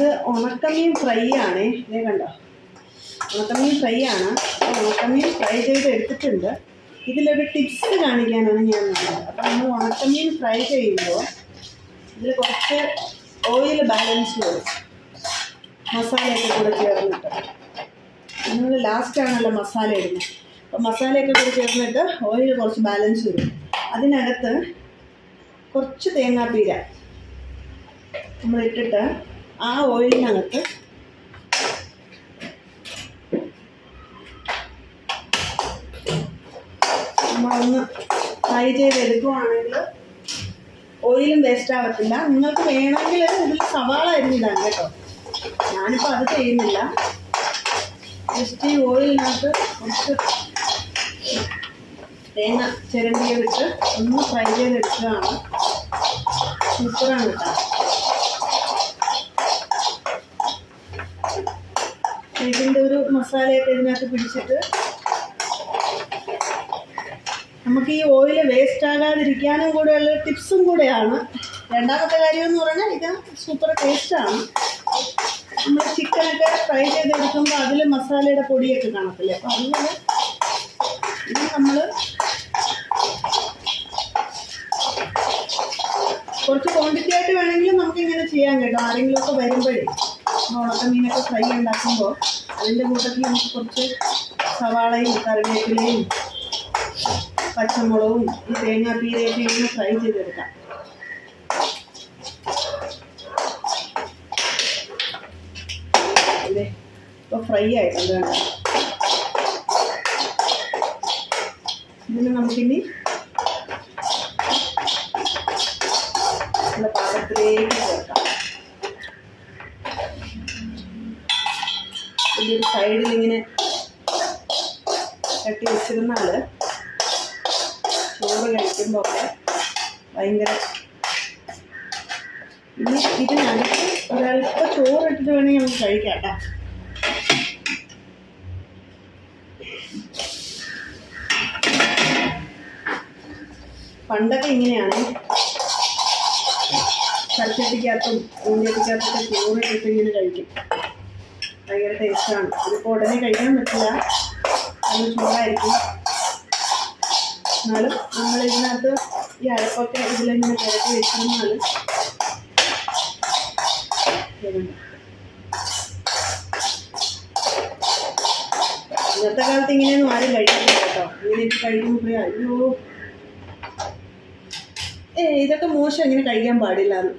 ഇത് ഉണക്കമീൻ ഫ്രൈ ആണ്. ഇതേ കണ്ടോ, ഉണക്കമീൻ ഫ്രൈ ആണ്. അപ്പോൾ ഉണക്കമീൻ ഫ്രൈ ചെയ്ത് എടുത്തിട്ടുണ്ട്. ഇതിലൊരു ടിപ്സ് കാണിക്കാനാണ് ഞാൻ പറഞ്ഞത്. അപ്പോൾ നമ്മൾ ഉണക്കമീൻ ഫ്രൈ ചെയ്യുമ്പോൾ ഇതിൽ കുറച്ച് ഓയിൽ ബാലൻസ് വരും, മസാലയൊക്കെ കൂടെ ചേർന്നിട്ട്. നമ്മൾ ലാസ്റ്റാണല്ലോ മസാല ഇടുന്നത്. അപ്പോൾ മസാലയൊക്കെ കൂടെ ചേർന്നിട്ട് ഓയിൽ കുറച്ച് ബാലൻസ് വരും. അതിനകത്ത് കുറച്ച് തേങ്ങാപ്പീര നമ്മളിട്ടിട്ട് ആ ഓയിലിനകത്ത് നമ്മളൊന്ന് ഫ്രൈ ചെയ്തെടുക്കുവാണെങ്കിൽ ഓയിലും വേസ്റ്റ് ആവത്തില്ല. നിങ്ങൾക്ക് വേണമെങ്കിൽ ഇതിൽ സവാള അരിഞ്ഞിടാം കേട്ടോ. ഞാനിപ്പോൾ അത് ചെയ്യുന്നില്ല. ജസ്റ്റ് ഈ ഓയിലിനകത്ത് കുറച്ച് തേങ്ങ ചിരണ്ടിയിട്ട് ഒന്ന് ഫ്രൈ ചെയ്തെടുക്കുകയാണ്. സൂപ്പറാണ് കേട്ടോ. ഇതിൻ്റെ ഒരു മസാലയൊക്കെ ഇതിനകത്ത് പിടിച്ചിട്ട് നമുക്ക് ഈ ഓയിൽ വേസ്റ്റ് ആകാതിരിക്കാനും കൂടെയുള്ള ടിപ്സും കൂടെയാണ്. രണ്ടാമത്തെ കാര്യം എന്ന് പറഞ്ഞാൽ ഇത് സൂപ്പർ ടേസ്റ്റാണ്. നമ്മൾ ചിക്കനൊക്കെ ഫ്രൈ ചെയ്തെടുക്കുമ്പോൾ അതിൽ മസാലയുടെ പൊടിയൊക്കെ കാണത്തില്ലേ, അപ്പോൾ അതുപോലെ ഇത് നമ്മൾ കുറച്ച് ക്വാണ്ടിറ്റി ആയിട്ട് വേണമെങ്കിലും നമുക്കിങ്ങനെ ചെയ്യാൻ കേട്ടോ. ആരെങ്കിലുമൊക്കെ വരുമ്പോഴേ ഉണക്കമീനൊക്കെ ഫ്രൈ ഉണ്ടാക്കുമ്പോൾ അതിൻ്റെ കൂട്ടത്തിൽ നമുക്ക് കുറച്ച് സവാളയും കറിവേപ്പിലയും പച്ചമുളകും ഈ തേങ്ങാപ്പീരയൊക്കെ ഇങ്ങനെ ഫ്രൈ ചെയ്തെടുക്കാം. അല്ലേ, ഇപ്പോൾ ഫ്രൈ ആയിട്ടുണ്ട്. ഇതിന് നമുക്കിനി നമ്മുടെ പാത്രത്തിലേക്ക് ചേർക്കാം. ഇതിൻ്റെ ഒരു സൈഡിൽ ഇങ്ങനെ കട്ടി വെച്ചിരുന്നാൽ ചോറ് കഴിക്കുമ്പോൾ ഒക്കെ ഭയങ്കര. ഇനി ഇതിനകത്ത് ഒരല്പം ചോറ് ഇട്ടിട്ട് വേണമെങ്കിൽ നമുക്ക് കഴിക്കാം കേട്ടോ. പണ്ടൊക്കെ ഇങ്ങനെയാണ്, കറിച്ചട്ടിക്കകത്തും ഊഞ്ഞത്തിക്കകത്തൊക്കെ ചോറ് ഇട്ടിട്ട് ഇങ്ങനെ കഴിക്കും. ഭയങ്കര ടേസ്റ്റാണ്. ഇതിപ്പോൾ ഉടനെ കഴിക്കാൻ പറ്റില്ല, അത് ചൂടായിരിക്കും. എന്നാലും നമ്മളിതിനകത്ത് ഈ അരപ്പൊക്കെ ഇതിലിങ്ങനെ കിടക്കി വെച്ചിരുന്നാൽ ഇന്നത്തെ കാലത്ത് ഇങ്ങനെയൊന്നും ആരും കഴിക്കുന്നില്ല കേട്ടോ. ഇങ്ങനെയൊക്കെ കഴിക്കുമ്പോൾ അയ്യോ ഇതൊക്കെ മോശം, ഇങ്ങനെ കഴിക്കാൻ പാടില്ല എന്ന്.